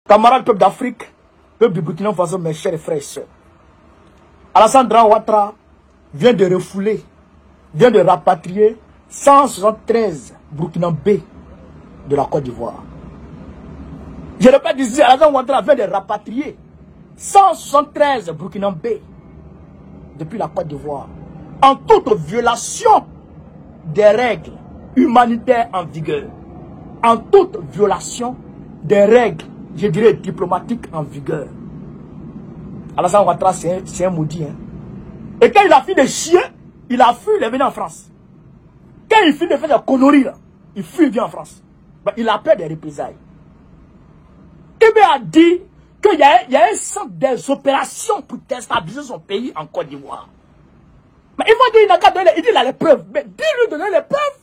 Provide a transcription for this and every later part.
Camarades peuple d'Afrique, peuple du Burkina Faso, mes chers frères et sœurs. Alassane Dramane Ouattara vient de refouler, vient de rapatrier 173 Burkinabés de la Côte d'Ivoire. Je ne pas dire, Alassane Ouattara vient de rapatrier 173 Burkinabés depuis la Côte d'Ivoire, en toute violation des règles humanitaires en vigueur, en toute violation des règles, je dirais, diplomatiques en vigueur. Alassane Ouattara, c'est un maudit. Hein. Et quand il a fini de chier, il a fui, il est venu en France. Quand il finit de faire des conneries, là, il fuit, il vient en France. Ben, il a peur des représailles. Ibé a dit qu'il y a un centre des opérations pour déstabiliser son pays en Côte d'Ivoire. Mais il va dire qu'il n'a qu'à donner, il dit il a les preuves. Mais dis-lui de donner les preuves.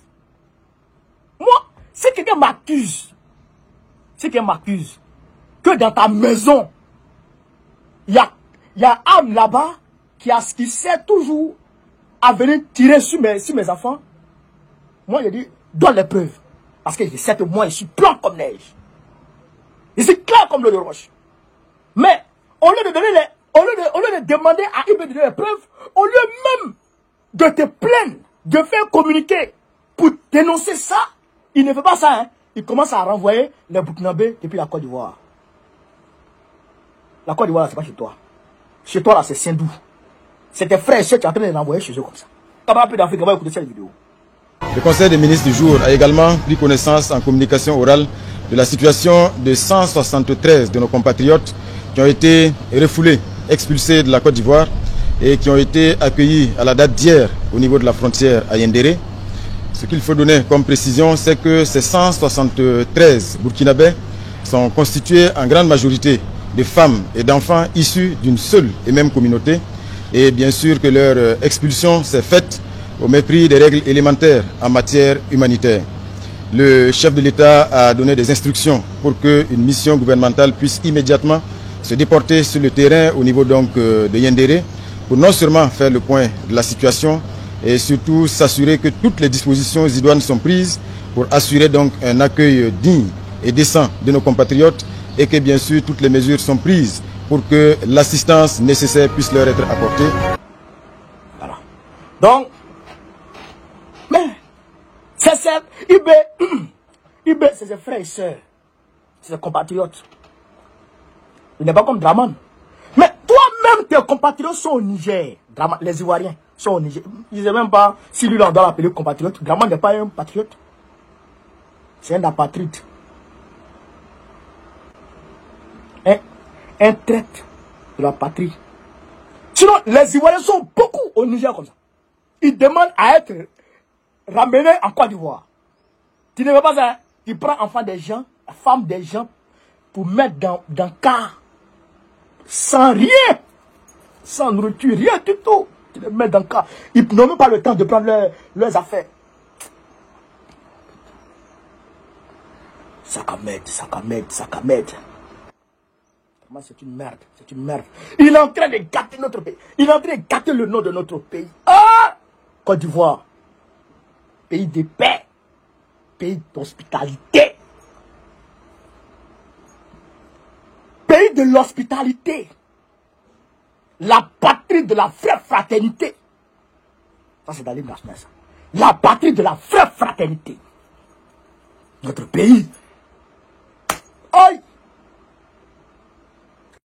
Moi, si quelqu'un m'accuse, que dans ta maison, il y a âme là-bas qui sait toujours à venir tirer sur mes enfants, moi je dis, donne les preuves. Parce que je sais que moi je suis blanc comme neige. Je suis clair comme l'eau de roche. Mais au lieu de demander à Ibé de donner les preuves, au lieu même de te plaindre, de faire communiquer pour dénoncer ça, il ne fait pas ça. Hein. Il commence à renvoyer les Burkinabés depuis la Côte d'Ivoire. La Côte d'Ivoire, c'est pas chez toi. Chez toi, là, c'est Saint-Dou. C'est tes frères et soeurs qui sont en train de les renvoyer chez eux comme ça. Camarades peu d'Afrique, on va écouter cette vidéo. Le Conseil des ministres du jour a également pris connaissance en communication orale de la situation de 173 de nos compatriotes qui ont été refoulés, expulsés de la Côte d'Ivoire et qui ont été accueillis à la date d'hier au niveau de la frontière à Yendéré. Ce qu'il faut donner comme précision, c'est que ces 173 Burkinabés sont constitués en grande majorité de femmes et d'enfants issus d'une seule et même communauté. Et bien sûr que leur expulsion s'est faite au mépris des règles élémentaires en matière humanitaire. Le chef de l'État a donné des instructions pour qu'une mission gouvernementale puisse immédiatement se déporter sur le terrain au niveau donc de Yendéré pour non seulement faire le point de la situation et surtout s'assurer que toutes les dispositions idoines sont prises pour assurer donc un accueil digne et décent de nos compatriotes et que bien sûr toutes les mesures sont prises pour que l'assistance nécessaire puisse leur être apportée. Voilà. Donc, mais, c'est Ibé, c'est ses frères et sœurs, c'est ses compatriotes. Il n'est pas comme Dramane. Mais toi-même, tes compatriotes sont au Niger. Les Ivoiriens sont au Niger. Je ne sais même pas si lui, on doit l'appeler compatriote. Dramane n'est pas un patriote. C'est un apatride. Un traître de la patrie. Sinon, les Ivoiriens sont beaucoup au Niger comme ça. Ils demandent à être ramenés en Côte d'Ivoire. Tu ne veux pas ça? Tu prends enfants des gens, femmes des gens, pour mettre dans car. Sans rien. Sans nourriture, rien du tout. Tu les mets dans le car. Ils n'ont même pas le temps de prendre leurs affaires. Sakamed. C'est une merde, c'est une merde. Il est en train de gâter notre pays. Il est en train de gâter le nom de notre pays. Ah! Côte d'Ivoire. Pays de paix. Pays d'hospitalité. Pays de l'hospitalité. La patrie de la vraie fraternité. Ça, c'est dans l'hymne national, ça. La patrie de la vraie fraternité. Notre pays. Aïe!